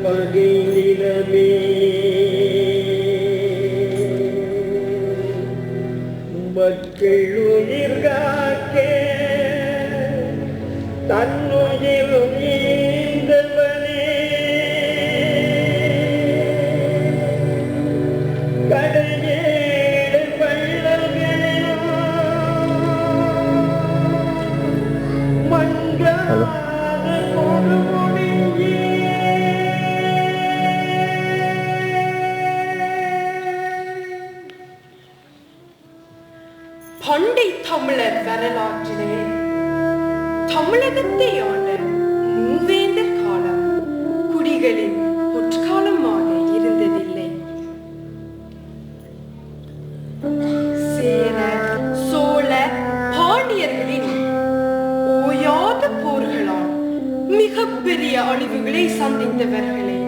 பகையிலமே மக்கள் உயிர் காக்க தன்னுயிர் ஈந்தவனே கடையேழு பள்ளங்களிலும் மன்றாத கொடுமுடியே பண்டை தமிழர் வரலாற்றிலே தமிழகத்தை ஆண்ட மூவேந்தர் காலம் குடிகளின் பொற்காலமாக இருந்ததில்லை. சேர சோழ பாண்டியர்களின் ஓயாத போர்களால் மிகப்பெரிய அழிவுகளை சந்தித்தவர்களை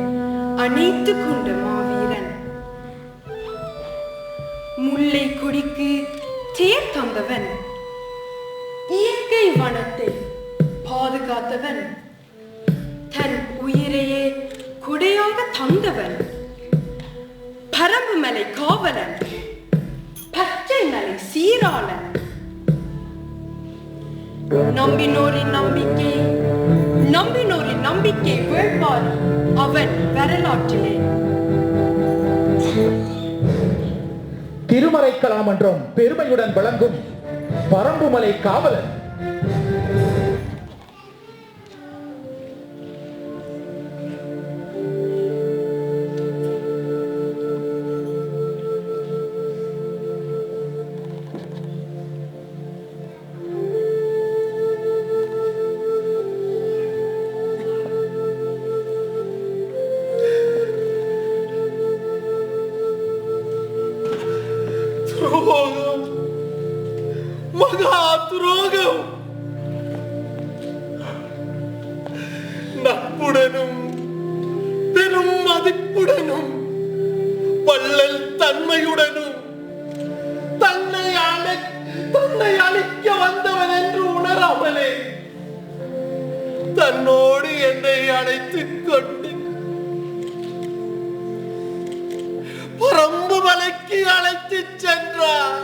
அணைத்துக் கொண்ட மாவீரன், முல்லை கொடிக்கு தேர் தந்தவன், இயற்கை வனத்தை பாதுகாத்தவன், தன் உயிரையே கொடையாக தந்தவன், பரம்புமலை காவலன், பச்சை மலை சீராளன், நம்பினோரின் நம்பிக்கை வேள்பாரி அவன் வரலாற்றிலே. திருமறைக்கலாம் என்றும் பெருமையுடன் வழங்கும் பரம்புமலை காவலன். மகா துரோகம், நட்புடனும் பெரும் மதிப்புடனும் வள்ளல் தன்மையுடனும் தன்னை அழிக்க வந்தவன் என்று உணராமலே தன்னோடு என்னை அழைத்துக் கொண்டு பரம்பு மலைக்கு அழைத்துச் சென்றார்.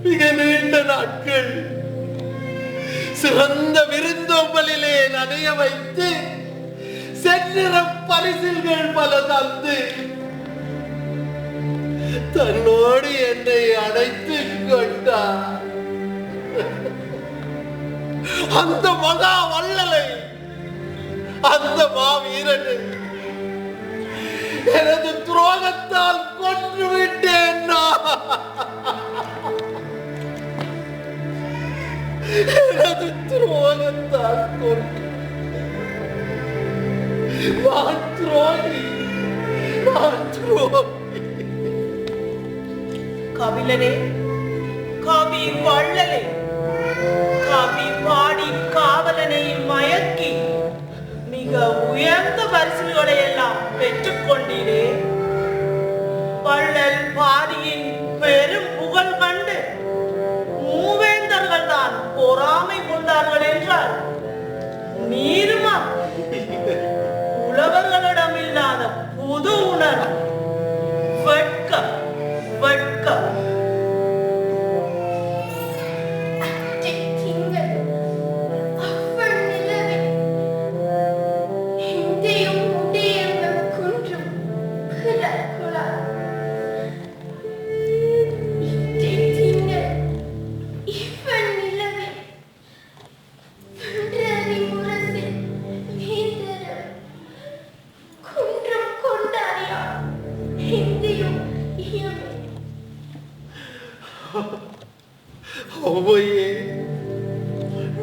மிக நீண்ட நாட்கள் சிறந்த விருந்தோம்பலிலே நனைய வைத்து சென்னிற பரிசில்கள் பல தந்து தன்னோடு என்னை அழைத்துக் கொண்டார். அந்த மகா வள்ளலை, அந்த மாவீரனை எனது துரோகத்தால் கொன்று விட்டேன். எனது துரோகத்தால் கொன்று நான் துரோகி. கபிலனே, கவி வள்ளலே, கவி பாடி காவலனை மயக்கி மிக உயர்ந்த பரிசுகளை எல்லாம் பெற்றுக் கொண்டீரே. வள்ளல் பாரியின் பெரும் புகழ் கண்டு மூவேந்தர்கள் தான் பொறாமை கொண்டார்கள் என்றால் நீருமா உழவர்களிடம் இல்லாத புது உணர்வு, வெட்கம் வெட்கம்.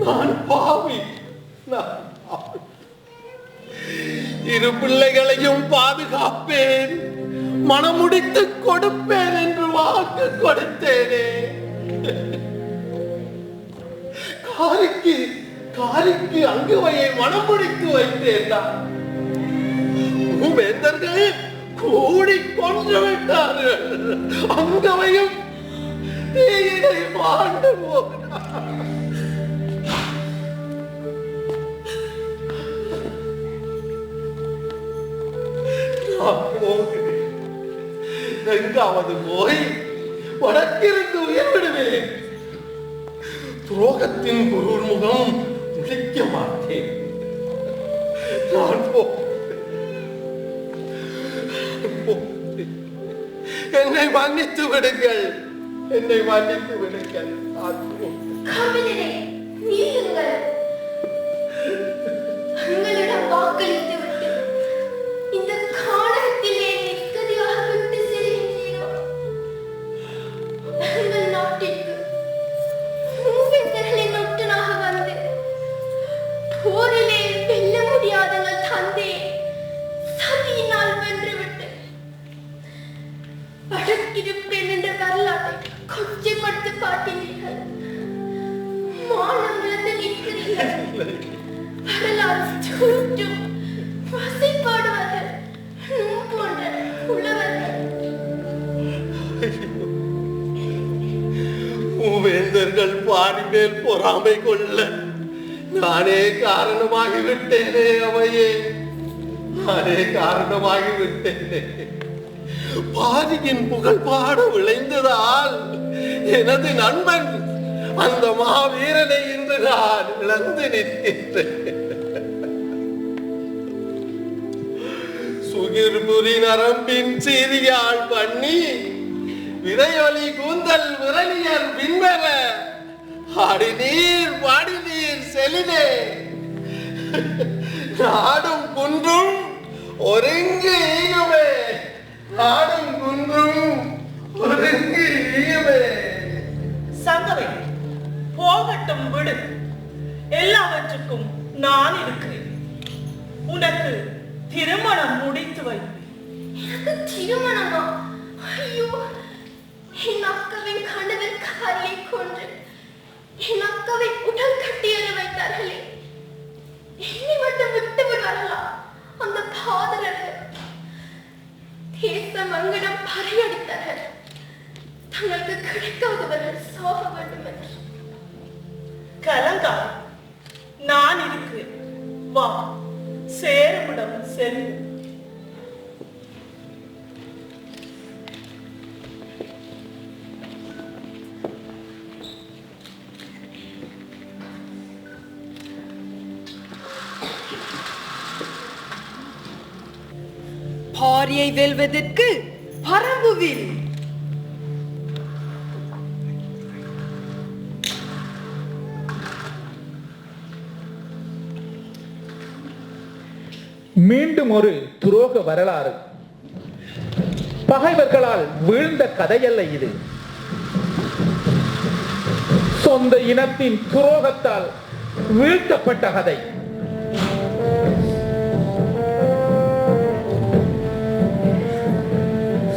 நான் பாவி. இரு பிள்ளைகளையும் பாதுகாப்பேன், மனமுடித்து கொடுப்பேன் என்று வாக்கு கொடுத்தேனே. காரிக்கு அங்குவையை மனமுடித்து வைத்தேன். வேந்தர்கள் கூடி கொன்று விட்டார்கள். அங்கவையும் தீயினை மாண்டு போனார். நான் போகிறேன். எங்காவது போய் வடக்கிருந்து உயிர் விடுவேன். துரோகத்தின் குரூர் முகம் முடிக்க மாட்டேன். நான் என்னை மன்னித்து விடுங்கள், என்னை மன்னித்து விடுங்கள். காவலரே, நீயுங்கள். உங்களிடம் வாக்களித்து விட்டு இந்த காணகத்திலே நிற்கதியாக விட்டு செல்கின்றீரோ? எங்கள் நாட்டிற்கு மூவேந்தர்களின் ஒற்றனாக வந்து போரிலே வெல்ல முடியாதங்கள் தந்தே சதியினால் வென்றுவிட்டு வடக்கிருப்பேன் என்ற வரலாற்றை கொச்சைப்படுத்தி காட்டினீர்கள். மானம் இழந்து நிற்கிறீர்கள். வரலாறு தூற்றும் வசைப்பாடுவார்கள் போன்ற உழவர்கள். மூவேந்தர்கள் பாரி மேல் பொறாமை கொள்ள நானே காரணமாகிவிட்டேனே. அவையே, நானே காரணமாகிவிட்டேனே. பாரியின் புகழ் பாட விளைந்ததால் எனது நண்பன் அந்த மாவீரனை இன்று நான் இழந்து நிற்கின்றேன். சுகிர்புரி நரம்பின் சீரியால் பண்ணி விதையொலி கூந்தல் விரலியர் பின்வர ஆடி நீர் பாடி நீர் செலினே. நாடும் குன்றும் ஒருங்கு ஈயுமே, நாடும் குன்றும் ஒருங்கு ஈயுமே. சங்கவை போகட்டும், விடு. எல்லாவற்றுக்கும் நான் இருக்கிறேன். உனக்கு திருமணம் முடித்து வைப்பேன். எனக்கு திருமணமா? ஐயோ, என் அக்காவின் கணவன் காரியை கொன்று என் அக்காவை உடல் கட்டியற வைத்தார்களே, என்னை மட்டும் விட்டு விடுவார்களா அந்த பாதகர்கள்? தேச மங்கடம் பறையடித்தார்கள். தங்களுக்கு கிடைக்காதவர்கள் சாக வேண்டும் என்று. கலங்கா, நான் இருக்கிறேன். வா, சேருமிடம் செல்வோம். பாரியை வெல்வதற்கு பரம்புவில் மீண்டும் ஒரு துரோக வரலாறு. பகைவர்களால் வீழ்ந்த கதையல்ல இது. சொந்த இனத்தின் துரோகத்தால் வீழ்த்தப்பட்ட கதை.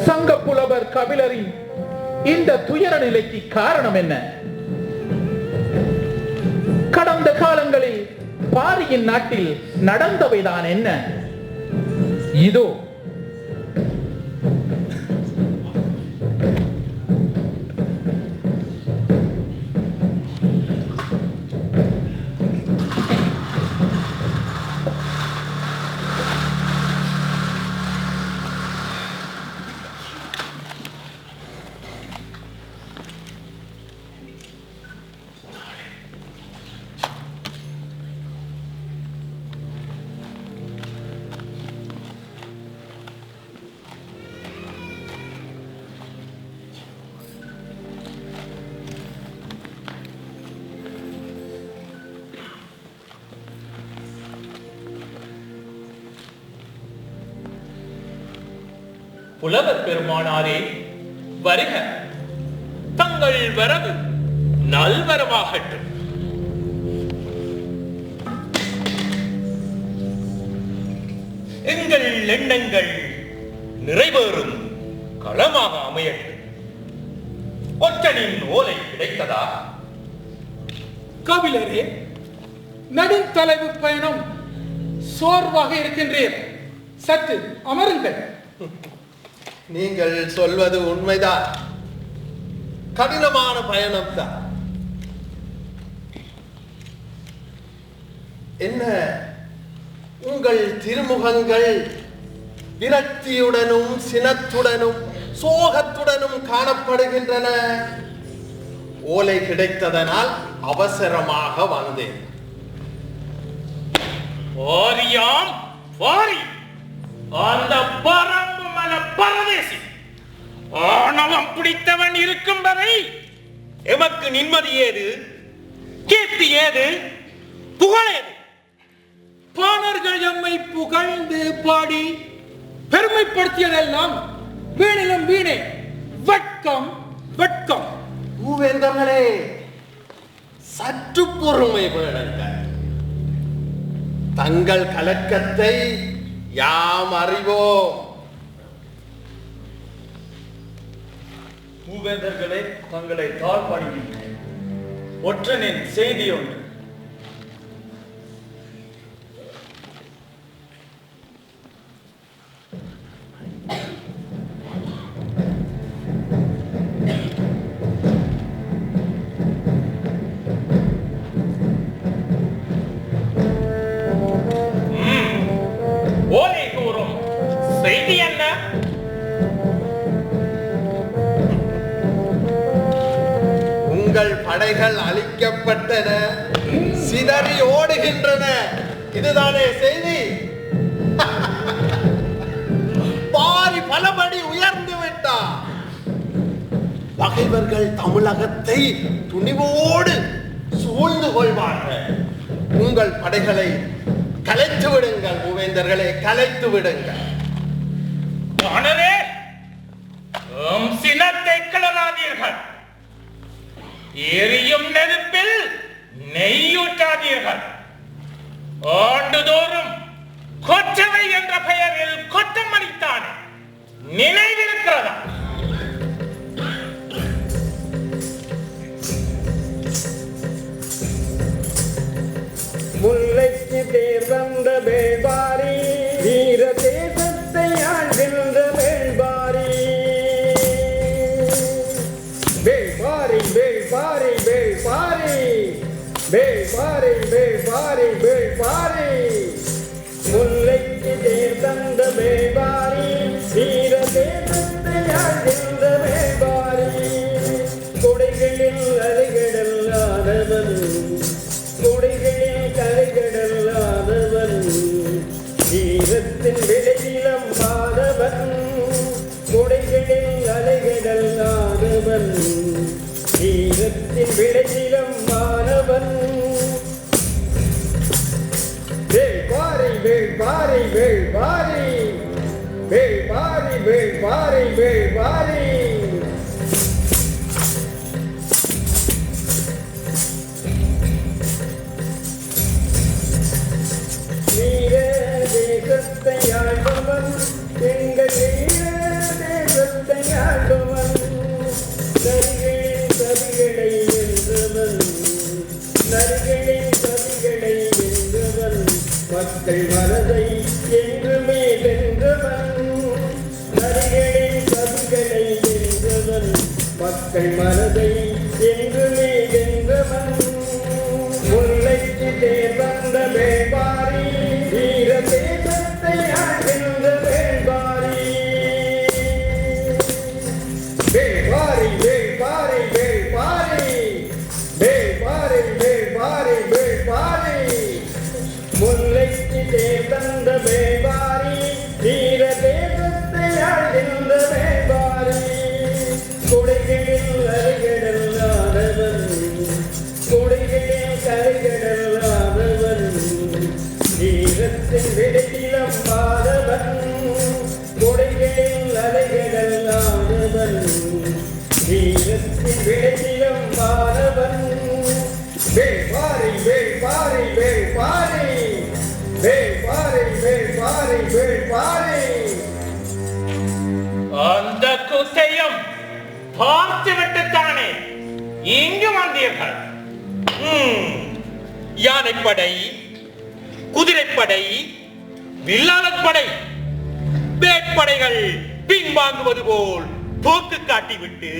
சங்க புலவர் கபிலரின் இந்த துயர நிலைக்கு காரணம் என்ன? கடந்த காலங்களில் பாரியின் நாட்டில் நடந்தவைதான் என்ன? இதோ புலவர் பெருமானாரே, வருக. தங்கள் வரவு நல்வரவாகட்டும். எங்கள் எண்ணங்கள் நிறைவேறும் களமாக அமையட்டும். ஒற்றனின் ஓலை கிடைத்ததா? கபிலரே, நடுத்தலைவு பயணம் சோர்வாக இருக்கின்றீர். சற்று அமருங்கள். நீங்கள் சொல்வது உண்மைதான். கடினமான பயணம் தான். என்ன உங்கள் திருமுகங்கள் விரக்தியுடனும் சினத்துடனும் சோகத்துடனும் காணப்படுகின்றன? ஓலை கிடைத்ததனால் அவசரமாக வந்தேன். வாரியாம் வாரி, அந்த பரம்பு மல பரதேசி ஆணவம் பிடித்தவன் இருக்கும் வரை எமக்கு நிம்மதி ஏது, கீர்த்தி ஏது, புகழேது? பாணர்கள் எம்மை புகழ்ந்து பாடி பெருமைப்படுத்தியதெல்லாம் வீணிலும் வீணே. வெட்கம் வெட்கம். பூவேந்தர்களே, சற்று பொறுமை வேணுங்கள். தங்கள் கலக்கத்தை யாம் அறிவோம். பூவேந்தர்களே, தங்களை தாழ்பாடுகின்றேன். ஒற்றனின் செய்தி ஒன்று. ஓலை கூறும் செய்தி என்ன? உங்கள் படைகள் அழிக்கப்பட்டன, சிதறி ஓடுகின்றன. இதுதானே செய்தி? பாரி பலபடி உயர்ந்து விட்டார். பகைவர்கள் தமிழகத்தை துணிவோடு சூழ்ந்து கொள்வார்கள். உங்கள் படைகளை கலைத்து விடுங்கள் பூவேந்தர்களே, கலைத்து விடுங்கள். வானரே, சினத்தை கிளறாதீர்கள். எரியும் நெருப்பில் நெய்யூற்றாதீர்கள். ஆண்டுதோறும் கொற்றவை என்ற பெயரில் கொட்டம் அளித்தானே, நினைவிருக்கிறதா? முல்லைக்கு தேர் வந்த வேள்பாரி, வீர தேசத்தை ஆழ்கின்ற வேள்பாரி. வேள்பாரி வேள்பாரி வேள்பாரி, வேள்பாரி வேள்பாரி வேள்பாரி. முல்லைக்கு தேர் தந்த வேள்பாரி, வீர தேசத்தை ஆழ்கின்ற வேள்பாரி. கொடைகளில் அலைகடல்லாதவன், கொடைகளில் கரைகடல்லாதவன், ஈரத்தின் விளைநிலம் ஆதவன். கொடைகளில் அலைகடல்லாதவன், ஈரத்தின் விளைநிலம் ஆனவன். வேள்பாரி வேள்பாரி வேள்பாரி, வேள்பாரி வேள்பாரி வேள்பாரி. வீர தேசத்தை ஆழ்பவன், எங்கள் வீர தேசத்தை ஆழ்பவன். நரிகளின் கவிகளை வென்றவன், நரிகளின் கவிகளை வென்றவன். மக்கள் மனதை என்றுமே வென்றவன். நரிகளின் கவிகளை வென்றவன், மக்கள் மனதை என்றுமே வென்றவன். முல்லைக்கு தேர் வந்த வேள்பாரி, வீர தேசத்தை ஆழ்கின்ற வேள்பாரி. வேள்பாரி வேள்பாரி வேள்பாரி, வேள்பாரி வேள்பாரி வேள்பாரி. முல்லைக்கு தேர் வந்த வேள்பாரி, வீர தேசத்தை ஆழ்கின்ற வேள்பாரி. கொடைகளில் அலைகடல்லாதவன், கொடைகளில் கரைகடல்லாதவன், ஈரத்தின் விளைநிலம் ஆதவன். கொடைகளில் அலைகடல்லாதவன், ஈரத்தின் விளைநிலம் ஆதவன். வேள்பாரி வேள்பாரி வேள்பாரி, வேள்பாரி வேள்பாரி வேள்பாரி. அந்த குத்தையும் பார்த்துவிட்டுத்தானே இங்கு வந்தீர்கள். யானைப்படை, குதிரைப்படை, வில்லாளர் படை, வேட்படைகள் பின்வாங்குவது போல் போக்கு காட்டிவிட்டு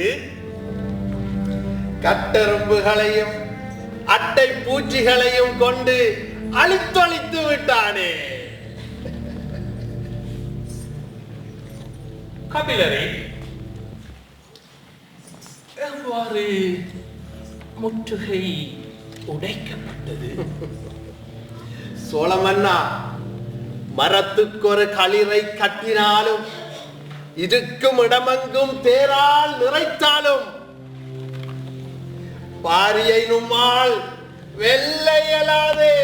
கட்டெரும்புகளையும் அட்டை பூச்சிகளையும் கொண்டு அழித்தொழித்து விட்டானே. கபிலரே, எவ்வாறு முற்றுகை உடைக்கப்பட்டது? சோழமன்னா, மரத்துக்கு ஒரு களிரை கட்டினாலும் இருக்கும் இடமெங்கும் தேரால் நிறைத்தாலும் பாரியை நம்மால் வெல்ல இயலாதே.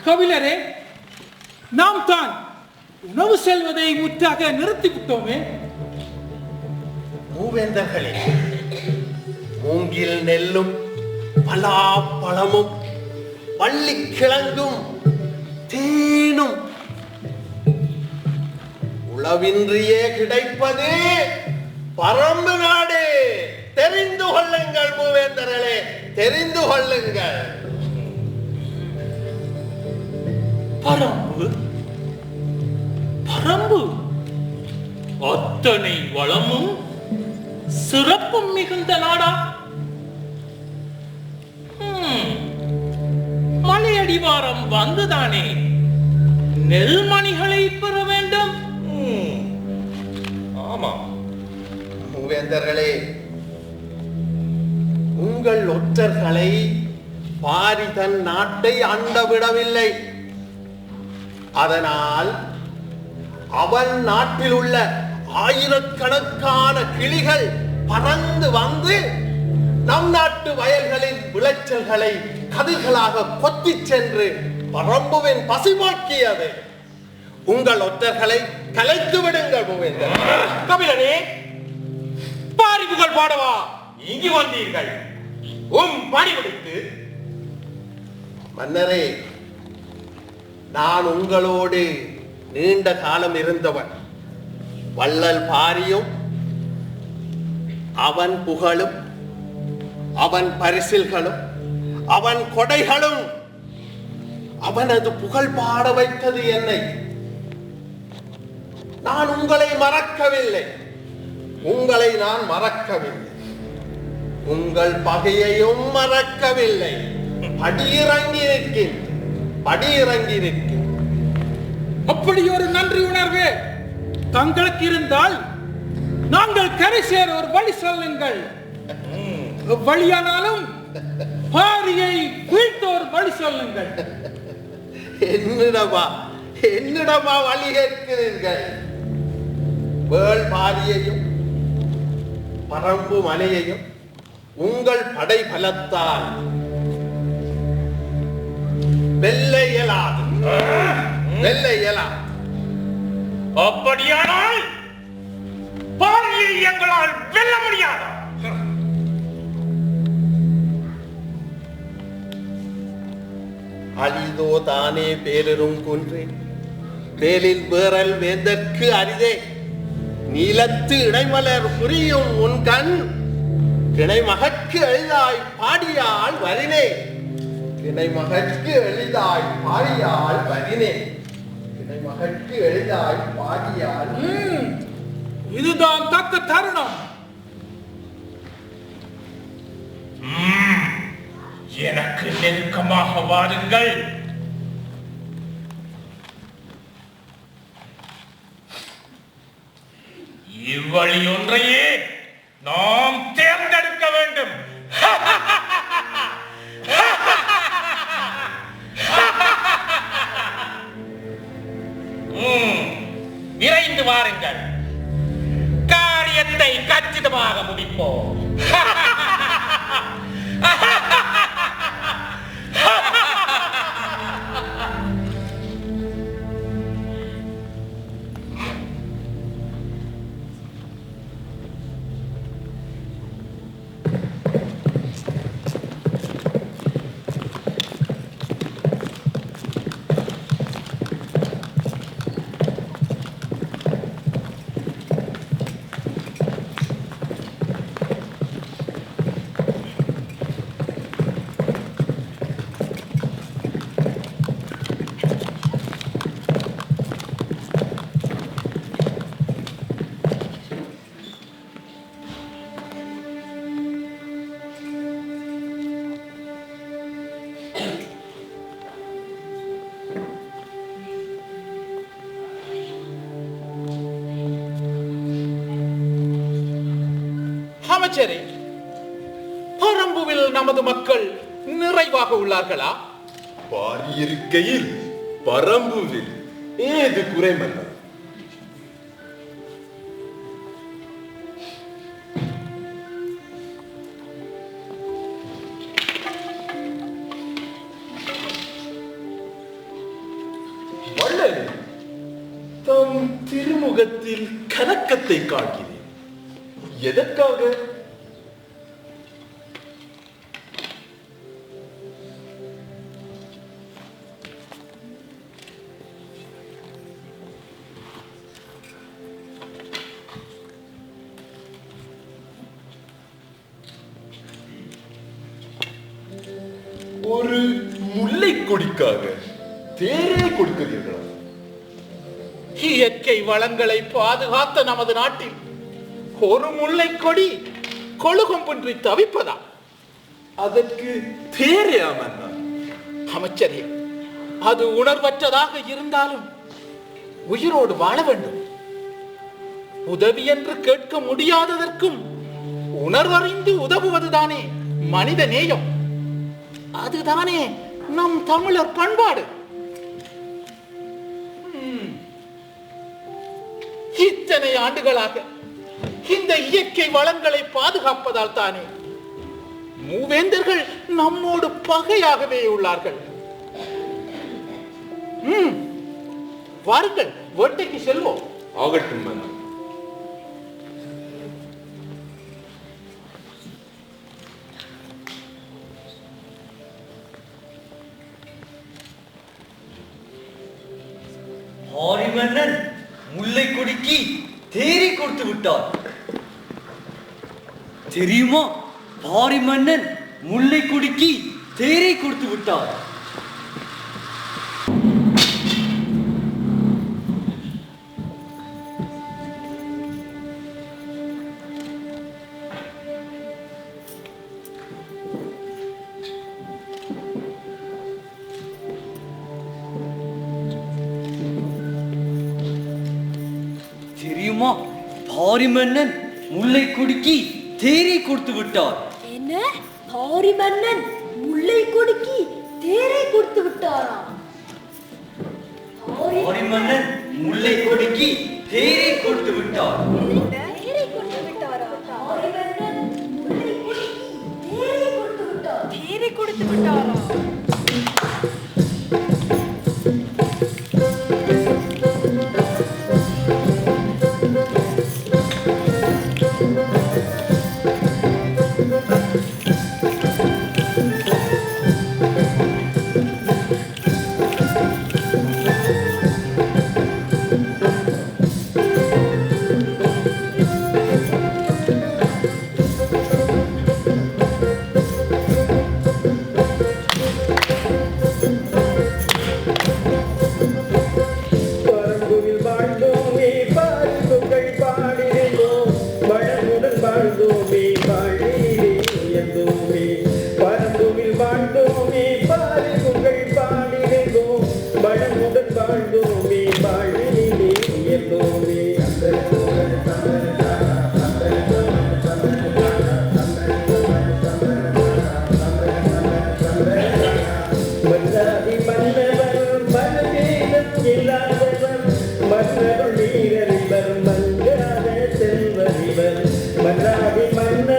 கபிலரே, நாம் தான் உணவு செல்வதை முற்றாக நிறுத்திவிட்டோமே. மூவேந்தர்களே, மூங்கில் நெல்லும் பலாப்பழமும் வள்ளிக்கிழங்கும் தேனும் உளவின்றியே கிடைப்பது பரம்பு நாடு. தெரிந்து கொள்ளுங்கள் மூவேந்தர்களே, தெரிந்து கொள்ளுங்கள். பரம்பு பரம்பு அத்தனை வளமும் சிறப்பும் மிகுந்த நாடா? மலையடிவாரம் வந்துதானே நெல்மணிகளை பெற வேண்டும். ஆமாம் மூவேந்தர்களே, உங்கள் ஒற்றர்களை பாரி தன் நாட்டை ஆண்ட விடவில்லை. அதனால் அவன் நாட்டில் உள்ள ஆயிரக்கணக்கான கிளிகள் பறந்து வந்து நம் நாட்டு வயல்களின் விளைச்சல்களை கதிர்களாக கொத்தி சென்று பரம்புவின் பசிமாக்கியது. உங்கள் ஒற்றர்களை கலைத்து விடுங்கள் மூவேந்தர். கபிலரே, பாரி புகழ் பாடவா இங்கு வந்தீர்கள்? பாடி கொடுத்து. மன்னரே, நான் உங்களோடு நீண்ட காலம் இருந்தவன். வள்ளல் பாரியும் அவன் புகழும் அவன் பரிசில்களும் அவன் கொடைகளும் அவனது புகழ் பாட வைத்தது என்னை. நான் உங்களை மறக்கவில்லை, உங்களை நான் மறக்கவில்லை, உங்கள் பகையையும் மறக்கவில்லை. படியிறங்கி நிற்கின். அப்படி ஒரு நன்றி உணர்வு தங்களுக்கு இருந்தால் நாங்கள் கரை சேர ஒரு வழி சொல்லுங்கள். வழியானாலும் பாரியை வீழ்த்த ஒரு வழி சொல்லுங்கள். என்னிடமா வழி கேட்கிறீர்கள்? வேள் பாரியையும் பரம்பு மலையையும் உங்கள் படை பலத்தால் வெல்ல இயலாது. அப்படியானால் பாரியை எங்களால் வெல்ல முடியாது. அழிதோ தானே பேரும் குன்றே, வேலில் வேறல் வேந்தற்கு அரிதே. நீலத்து இடைமலர் புரியும் உன் கண், கிணைமகற்கு எளிதாய் பாடியால் வரினே. கிணைமகற்கு எளிதாய் பாடியால் வரினே. கிணைமகற்கு எளிதாய் பாடியால். இதுதான் தக்க தருணம். எனக்கு நெருக்கமாக வாருங்கள். இவ்வழி ஒன்றையே நாம் தேர்ந்தெடுக்க வேண்டும். விரைந்து வாருங்கள், காரியத்தை கச்சிதமாக முடிப்போம். அமைச்சரே, பரம்புவில் நமது மக்கள் நிறைவாக உள்ளார்களா? பாரியிருக்கையில் பரம்புவில் ஏது குறை மன்னா? வள்ளலே, தம் திருமுகத்தில் கலக்கத்தை காண்கிறேன். எதற்காக? ஒரு முல்லை கொடிக்காக தேரே கொடுக்கிறீர்களா? இயற்கை வளங்களை பாதுகாத்த நமது நாட்டில் ஒரு முல்லை கொடி கொழுகொம்பின்றி தவிப்பதா? அதற்கு தேரையா மன்னா? அமைச்சரே, அது உணர்வற்றதாக இருந்தாலும் உயிரோடு வாழ வேண்டும். உதவி என்று கேட்க முடியாததற்கும் உணர்வறிந்து உதவுவதுதானே மனித நேயம். அதுதானே நம் தமிழர் பண்பாடு. இத்தனை ஆண்டுகளாக இந்த இயற்கை வளங்களை பாதுகாப்பதால் தானே மூவேந்தர்கள் நம்மோடு பகையாகவே உள்ளார்கள். வாருங்கள், வேட்டைக்கு செல்வோம். ஆகட்டும் மன்னா. மன்னன் முல்லை கொடிக்கு தேரை கொடுத்து விட்டார். தெரியுமா? பாரி மன்னன் முல்லை கொடிக்கு தேரை கொடுத்து விட்டார். தெரியுமா? பாரி மன்னன் முல்லை கொடிக்கு தேரை கொடுத்து விட்டார். என்ன? பாரி மன்னன் முல்லை கொடிக்கு தேரை கொடுத்து விட்டாரா? பாரி மன்னன் முல்லை கொடிக்கு தேரை கொடுத்து விட்டார். தேரை கொடுத்து விட்டாரா? பாரி மன்னன் முல்லை கொடிக்கு தேரை கொடுத்து விட்டார். தேரை கொடுத்து விட்டாரா? மன்னருள் வீரரிவர் மங்காத செல்வரிவர் மன்னாதி மன்னர்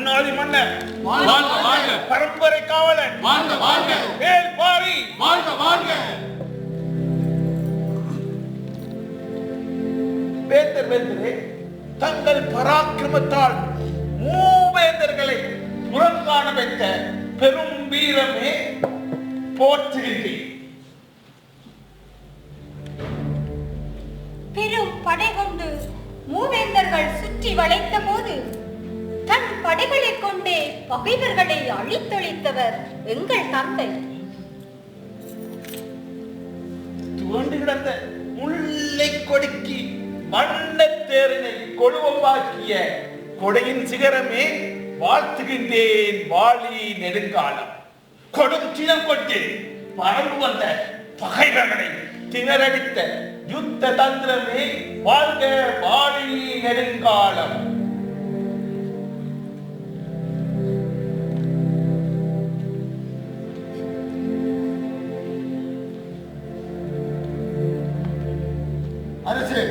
மன்னாதி மன்னர் வாழ்க வாழ்க. பரம்பரை காவலன் வாழ்க வாழ்க. வேல் பாரி வாழ்க வாழ்க. வேந்தரே, தங்கள் பராக்கிரமத்தால் மூவேந்தர்களை புறங்காண வைத்த பெரும் வீரமே போற்றுகின்றேன். பெரும் படை கொண்டு மூவேந்தர்கள் சுற்றி வளைத்த போது தன் படைகளை கொண்டே பகைவர்களை அழித்தொழித்தவர் எங்கள் தந்தை. துவண்டு கிடந்த முல்லை கொடிக்கு மன்னத்தேரனை கொழுவமாக்கிய கொடையின் சிகரமே வாழ்த்துகின்றேன் வாழி நெடுங்காலம். கொடும் சினம் கொண்டு பறந்து வந்த பகைவர்களை திணறடித்த யுத்த தந்திரமே வாழ்க வாழி நெடுங்காலம். அரசே,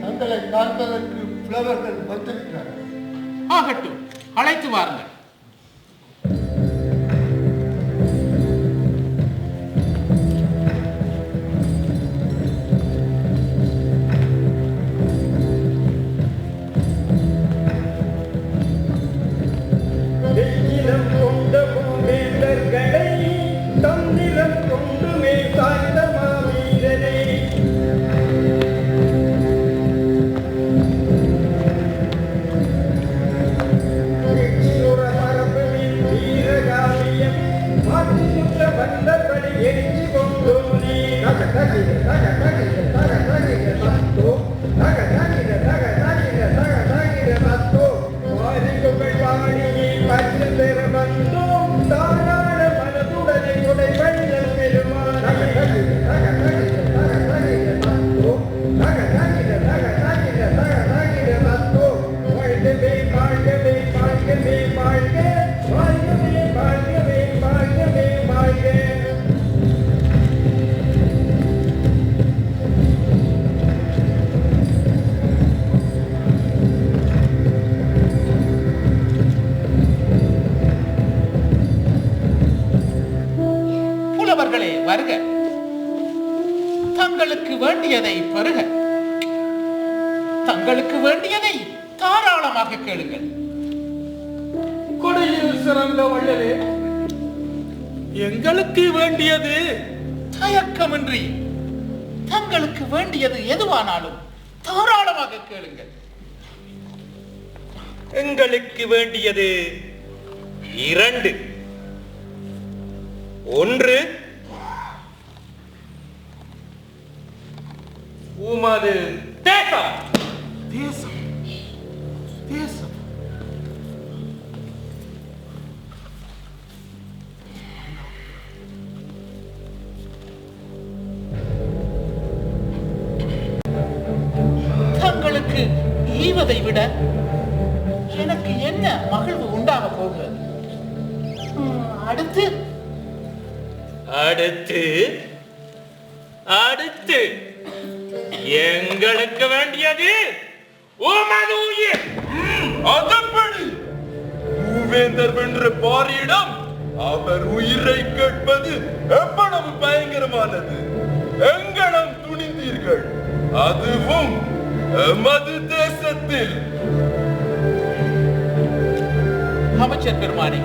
தங்களை காண்பதற்கு புலவர்கள் வந்திருக்கிறார்கள். ஆகட்டும், அழைத்து வாருங்கள். வெற்றிலம் கொண்ட பூவேந்தர்களை தந்திரம் கொண்டுமே சாய்ந்த மாவீரனை வெற்றியுற மரபுவின் வீரகாவியம் மாற்றி சுற்ற வந்தபடி எரிஞ்சு கொண்டோனே தக தகிர தக தகிர தக தகிர தத்தோ தக தகிர தக தகிர தக தகிர தத்தோ வாரிகுகள் வாணியை பற்று பெற வந்தோம் தாராள மனதுடனை உடை வள்ளல் பெருமான் தக தகிர தக தகிர தக தகிர தத்தோ தக தகிர தக தகிர தக தகிர தத்தோ வாழ்கவே வாழ்கவே வாழ்கவே வாழ்க வாழ்கவே வாழ்கவே வாழ்கவே வாழ்க. புலவர்களே வருக, தங்களுக்கு வேண்டியதை பெறுக, தங்களுக்கு வேண்டியதை தாராளமாக கேளுங்கள். கொடையில் சிறந்த வள்ளலே, எங்களுக்கு வேண்டியது தயக்கமின்றி தங்களுக்கு வேண்டியது எதுவானாலும் தாராளமாக கேளுங்கள். எங்களுக்கு வேண்டியது 2. 1 உமது தேசம். தேசம் தேசம் தங்களுக்கு ஈவதை விட எனக்கு என்ன மகிழ்வு உண்டாக போகிறது? அடுத்து அடுத்து அடுத்து எங்களுக்கு வேண்டியது உமது உயிர். அதப்படி மூவேந்தர் வென்ற பாரியிடம் அவர் உயிரை கேட்பது எவ்வளவு பயங்கரமானது. எங்கனம் துணிந்தீர்கள், அதுவும் எமது தேசத்தில். அமைச்சர் பெருமானே,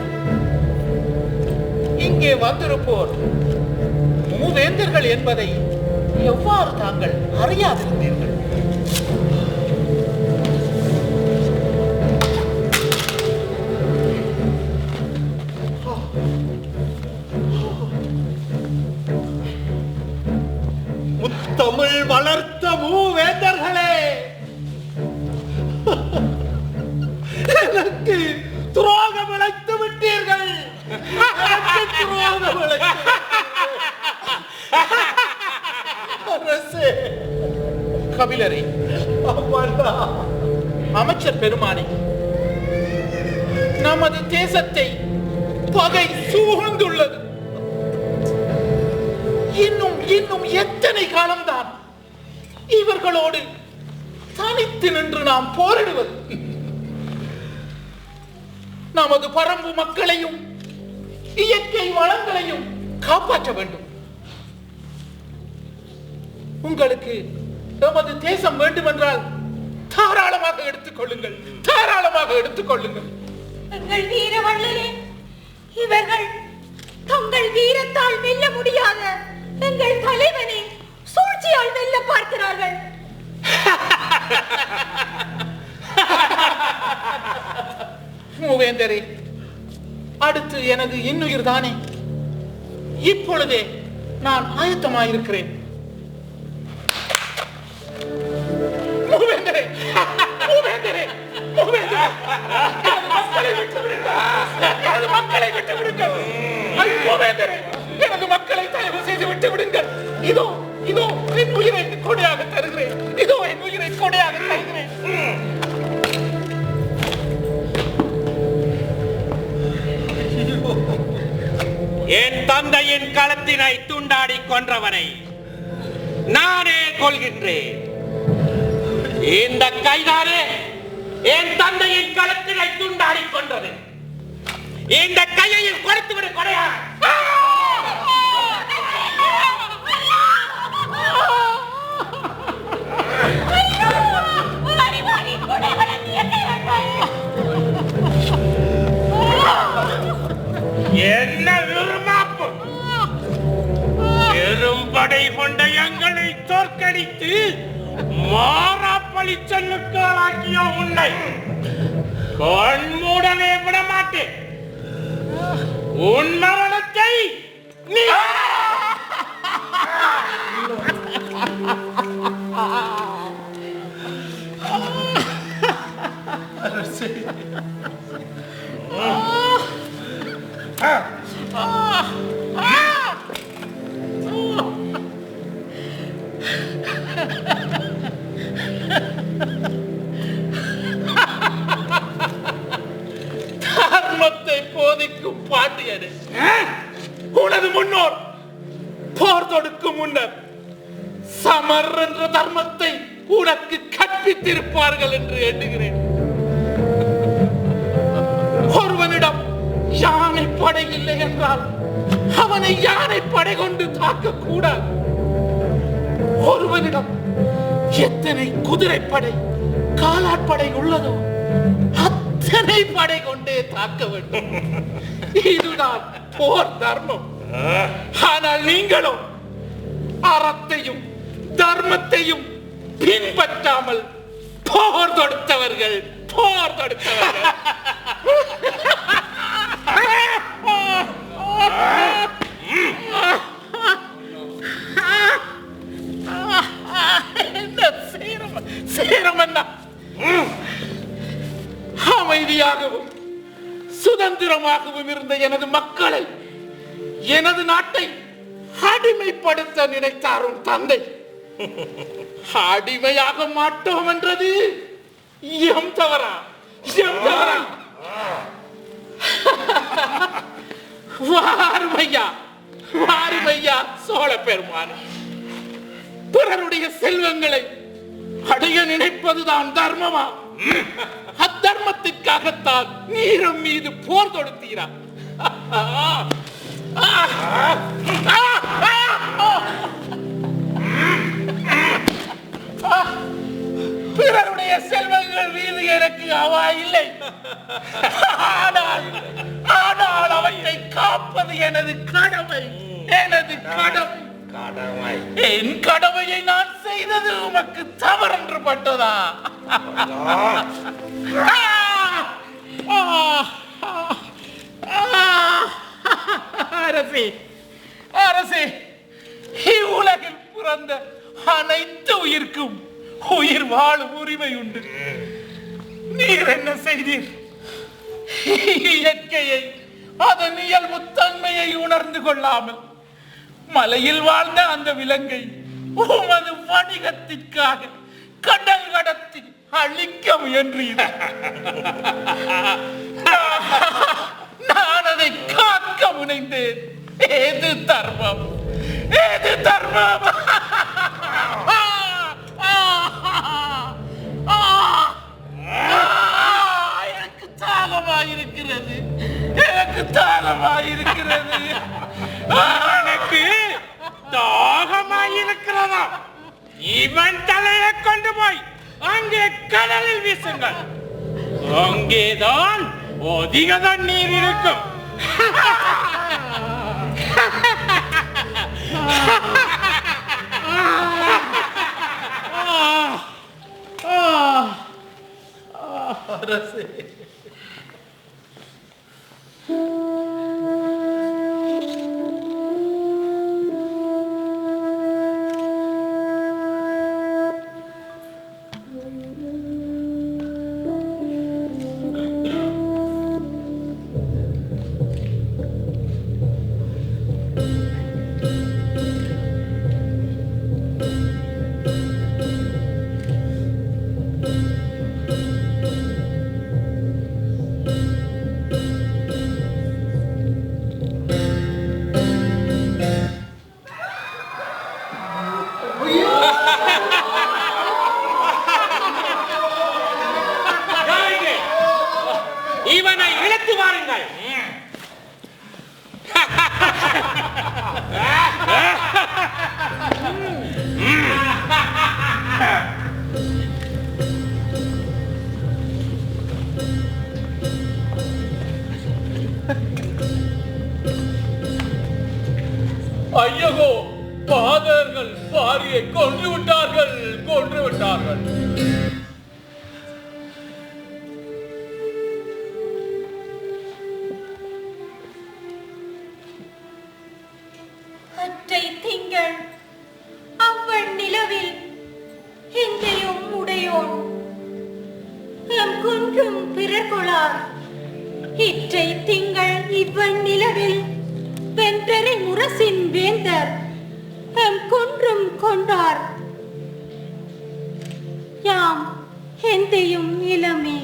இங்கே வந்திருப்போர் மூவேந்தர்கள் என்பதை எவ்வாறு தாங்கள் அறியாதிருந்தீர்கள்? முத்தமிழ் வளர்த்த மூவேந்தர்களே, எனக்கு துரோகம் இழைத்து விட்டீர்கள். எனக்கு துரோகம் இழைத்து அரசே, கபிலரே, அமைச்சர் பெருமானே, நமது தேசத்தை பகை சூழ்ந்துள்ளது. இன்னும் இன்னும் எத்தனை காலம்தான் இவர்களோடு தனித்து நின்று நாம் போரிடுவது? நமது பரம்பு மக்களையும் இயற்கை வளங்களையும் காப்பாற்ற வேண்டும். உங்களுக்கு நமது தேசம் வேண்டுமென்றால் தாராளமாக எடுத்துக்கொள்ளுங்கள், தாராளமாக எடுத்துக்கொள்ளுங்கள். எங்கள் வீரவள்ளலே, இவர்கள் தங்கள் வீரத்தால் வெல்ல முடியாத எங்கள் தலைவனை சூழ்ச்சியால் வெல்ல பார்க்கிறார்கள். மூவேந்தரே, அடுத்து எனது இன்னுயிர் தானே. இப்பொழுதே நான் ஆயத்தமாயிருக்கிறேன். மூவேந்தரே, மூவேந்தரே, மூவேந்தரே, எனது மக்களை விட்டு விடுங்கள், எனது மக்களை விட்டு விடுங்கள். மூவேந்தரே, எனது மக்களை தயவு செய்து விட்டு விடுங்கள். இதோ இதோ என் உயிரை கொடையாக தருகிறேன். இதோ என் உயிரை கொடையாக தருகிறேன். என் தந்தையின் களத்தினை துண்டாடி கொன்றவனை நானே கொள்கின்றேன். இந்த கைதானே என் தந்தையின் களத்தினை துண்டாடி கொன்றது. இந்த கையையும் கொடுத்துவிடு கொடையா. என்ன விரும்பாப்பு! பெரும்படை கொண்ட எங்களை தோற்கடித்து மாறாப்பழி செல்லுக்கு ஆளாக்கிய உன்னை கண்மூடவே விட மாட்டேன். உன் மரணத்தை நீ தர்மத்தை போதிக்கும் பாண்டியனே, உனது முன்னோர் போர் தொடுக்கும் முன்னர் சமர் என்ற தர்மத்தை உனக்கு கற்பித்திருப்பார்கள் என்று எண்ணுகிறேன். ஒருவனிடம் யானை படை இல்லை என்றால் அவனை யானை படை கொண்டு தாக்க கூடாது. ஒருவனிடம் எத்தனை குதிரைப்படை காலாட்படை உள்ளதோ அத்தனை படை கொண்டே தாக்க வேண்டும். இதுதான் போர் தர்மம். ஆனால் நீங்களும் அறத்தையும் தர்மத்தையும் பின்பற்றாமல் போர் தொடுத்தவர்கள், போர் தொடுத்தவர்கள். அமைதியாகவும் சுதந்திரமாகவும் இருந்த எனது மக்களை, எனது நாட்டை அடிமைப்படுத்த நினைத்தாரும் தந்தை அடிமையாக மாட்டோம் என்றது எம் தவறா? எம் தவறா? வாருமையா, வாருமையா சோழ பெருமான். பிறருடைய செல்வங்களை அடைய நினைப்பதுதான் தர்மமா? அத்தர்மத்திற்காகத்தான் நீரும் மீது போர் தொடுத்தீரா? பிறருடைய செல்வங்கள் மீது எனக்கு அவா இல்லை. ஆனால் அவற்றை காப்பது எனது கடமை, எனது கடமை. என் கடமையை நான் செய்தது உமக்கு தவறென்று பட்டதா? அரசே, அரசே, இவ்வுலகில் பிறந்த அனைத்து உயிர்க்கும் உயிர் வாழும் உரிமை உண்டு. நீர் என்ன செய்தீர்? இயற்கையை, அதன் இயல்பு தன்மையை உணர்ந்து கொள்ளாமல் மலையில் வாழ்ந்த அந்த விலங்கை உமது வணிகத்திற்காக கடல் கடத்தி அழிக்க முயன்றீர். நான் அதை காக்க முனைந்தேன். ஏது தர்மம்? ஏது தர்மம்? எனக்கு தாகமாயிருக்கிறது. இவன் தலையை கொண்டு போய் அங்கே கடலில் வீசுங்கள். அங்கேதான் அதிக தண்ணீர் இருக்கும். அரசே, இவனை இழுத்து வாருங்கள். ஐயகோ, பாதர்கள் பாரியை கொன்று விட்டார்கள். அற்றை திங்கள் அவ்வள் நிலவில் எந்தையும் உடையோன் எம் குன்றும் பிறர்கொளார். இற்றை திங்கள் இவ்வள் நிலவில் வென்றரை முரசின் வேந்தர் எம் குன்றும் கொண்டார். யாம் எந்தையும் இளமே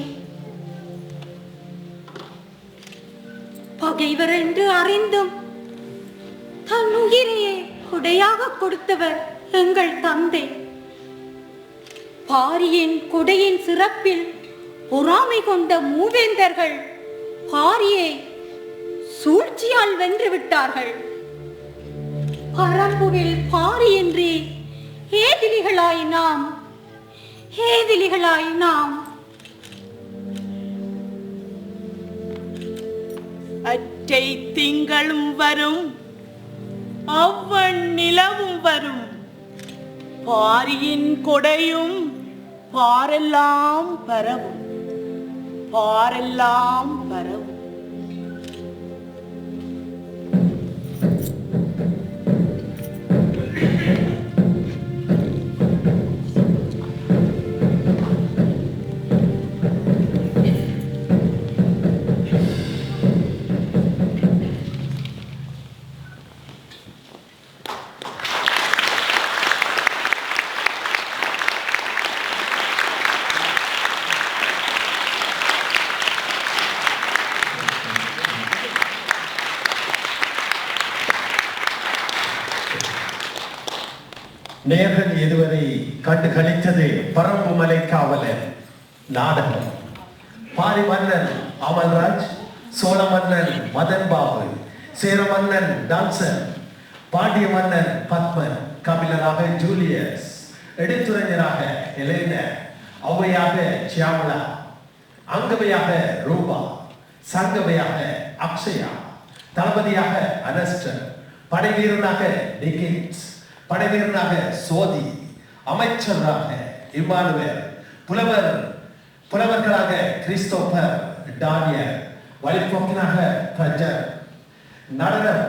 பகைவர் என்று அறிந்தும் தன் உயிரையே கொடையாக கொடுத்தவர் எங்கள் தந்தை. பாரியின் கொடையின் சிறப்பில் பொறாமை கொண்ட மூவேந்தர்கள் பாரியை சூழ்ச்சியால் வென்று விட்டார்கள். பரம்புவில் பாரியின்றி ஏதிலிகளாய் நாம் அற்றை திங்களும் வரும், அவ்வள் நிலவும் வரும், பாரியின் கொடையும் பாரெல்லாம் பரவும். நேர்கள் இதுவரை கண்டு கழித்தது பரம்பு மலை காவலர் நாடகம். பாரி மன்னன் அமல்ராஜ், சோழ மன்னன் மதன் பாபு, சேர மன்னன் டான்சர், பாண்டிய மன்னன் பத்மன், கபிலராக ஜூலியஸ், எடுத்துரைஞராக எலேனா, ஔவையாக சியாமலா, அங்கவையாக ரூபா, சங்கவையாக அக்ஷயா, தளபதியாக அனஸ்டர், படைவீரனாக டிகின்ஸ், படைவீரனாக சோதி, அமைச்சராக இமானுவேல், புலவர்களாக கிறிஸ்டோபர், டானியல், வழிபோக்கினாக பிரஜர், நடனம்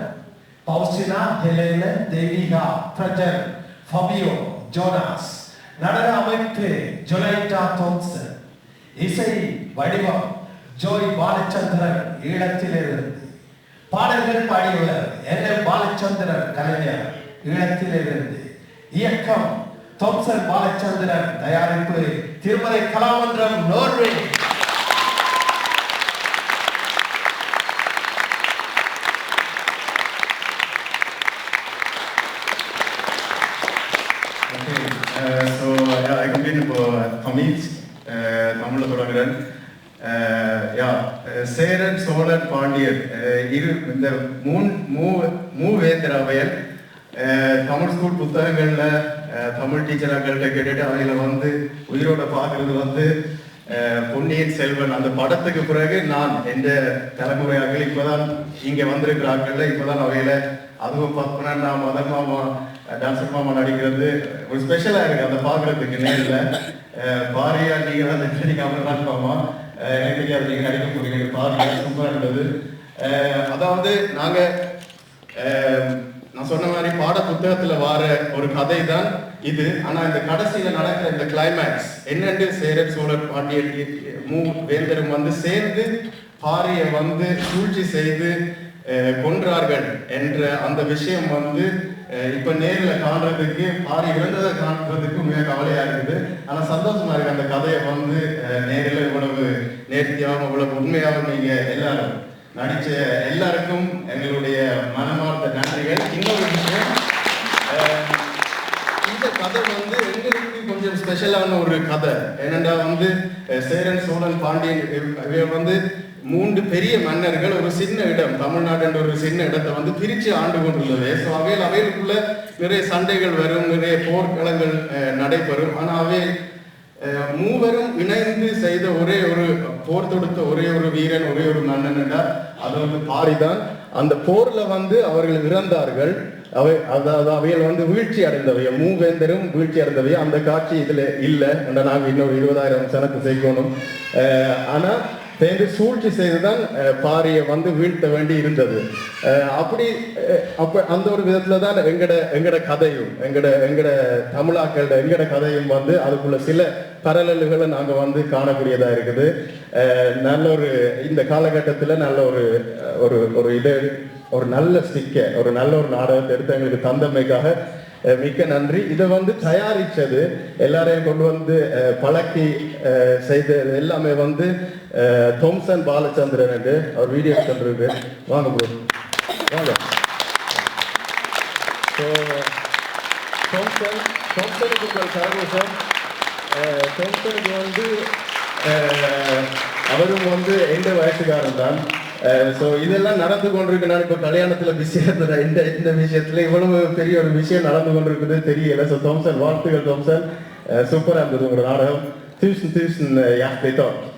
பவுசினா, ஹெலேனா, தேவிகா, பிரஜர், ஃபபியோ, ஜோனாஸ், நடன அமைப்பு ஜொலைட்டா தோம்சன், இசை வடிவம் ஜோய் பாலச்சந்திரன் ஈழத்திலிருந்து, பாடல்கள் பாடியவர் என் பாலச்சந்திரன் கலைஞர் ஈழத்திலிருந்து, இயக்கம் தோம்சன் பாலச்சந்திரன், தயாரிப்பு Thirumalai Kalamanram Norway. So I continue Tamil, தமிழ்ல தொடங்குறேன். சேரன், சோழன், பாண்டியர் இந்த மூவேந்தர் அவையர் தமிழ் ஸ்கூல் புத்தகங்கள்ல தமிழ் டீச்சராக்கள்கிட்ட கேட்டுட்டு அவங்கள வந்து உயிரோட பார்க்கறது வந்து பொன்னியின் செல்வன் அந்த படத்துக்கு பிறகு நான் எந்த தலைமுறையாக்கள் இப்பதான் இங்க வந்திருக்கிறார்கள் இப்பதான் அவையில அதுவும் பார்த்தோம்னா மதர் மாமா டான்சர் மாமா நடிக்கிறது ஒரு ஸ்பெஷலா இருக்கு அந்த பாக்குறதுக்கு நேரில் பாரியா நீங்க தான் நடிக்காம மாமா எனக்கு தெரியாது நீங்க நடிக்க போறீங்க பாரியா சூப்பரா இருந்தது. அதாவது நாங்க நான் சொன்ன மாதிரி பாட புத்தகத்துல வார ஒரு கதை தான் இது. ஆனா இந்த கடைசியில நடக்கிற இந்த கிளைமேக்ஸ் என்னென்று சேரர் சோழர் பாண்டியர் வேந்தரும் வந்து சேர்ந்து பாரியை வந்து சூழ்ச்சி செய்து கொன்றார்கள் என்ற அந்த விஷயம் வந்து இப்ப நேரில் காண்றதுக்கு பாரி இறந்ததை காண்றதுக்கு மிக கவலையா இருக்குது. ஆனா சந்தோஷமா இருக்கு அந்த கதையை வந்து நேரில் இவ்வளவு நேர்த்தியாகவும் இவ்வளவு உண்மையாகவும் நீங்க எல்லாரும் நடிச்ச எல்லாருக்கும் எங்களுடைய மனமார்ந்த நன்றிகள். இன்னொரு விஷயம், இந்த கதை வந்து எங்களுக்கு கொஞ்சம் ஸ்பெஷலான ஒரு கதை. ஏனென்றா வந்து சேரன் சோழன் பாண்டியன் வந்து 3 பெரிய மன்னர்கள் ஒரு சின்ன இடம், தமிழ்நாடு என்ற ஒரு சின்ன இடத்தை வந்து பிரிச்சு ஆண்டு கொண்டுள்ளது. ஸோ அவைகளுக்குள்ள நிறைய சண்டைகள் வரும், நிறைய போர்க்களங்கள் நடைபெறும். ஆனா மூவரும் இணைந்து செய்த ஒரே ஒரு போர் தொடுத்த ஒரே ஒரு வீரன், ஒரே ஒரு மன்னன், அது வந்து பாரிதான். அந்த போர்ல வந்து அவர்கள் இறந்தார்கள். அவைகள் வந்து வீழ்ச்சி அடைந்தவைய, மூவேந்தரும் வீழ்ச்சி அடைந்தவைய. அந்த காட்சி இதுல இல்லை, நாங்க இன்னொரு 20,000 சனத்தை சேர்க்கணும். ஆனா சேர்ந்து சூழ்ச்சி செய்துதான் பாரியை வந்து வீழ்த்த வேண்டி இருந்தது. அப்ப அந்த ஒரு விதத்துல தான் எங்கட கதையும் எங்கட தமிழாக்களோட கதையும் வந்து அதுக்குள்ள சில பரலல்களை நாங்க வந்து காணக்கூடியதா இருக்குது. நல்ல ஒரு இந்த காலகட்டத்துல நல்ல ஒரு நல்ல ஸ்டிக்கர், ஒரு நல்ல ஒரு நாடகத்தை எடுத்து எங்களுக்கு தந்தமைக்காக மிக்க நன்றி. இதை வந்து தயாரிச்சது எல்லாரையும் கொண்டு வந்து பழக்கி செய்தது எல்லாமே வந்து தோம்சன் பாலச்சந்திரன் என்று அவர் வீடியோ சொல்றது. வாங்க ப்ரோ வாங்க. தோம்சனுக்கு கரகோஷம். தோம்சனுக்கு வந்து அவரும் வந்து எந்த வயசுக்காரன் தான். ஸோ இதெல்லாம் நடந்து கொண்டிருக்கு. நான் இப்போ கல்யாணத்தில் பிஸியாக இருந்தேன். இந்த விஷயத்துல இவ்வளவு பெரிய ஒரு விஷயம் நடந்து கொண்டிருக்குது தெரியல. ஸோ தோம்சன் வாழ்த்துக்கள். தோம்சன் சூப்பராக இருந்தது உங்களோட நாடகம். Tusen hjertelig takk.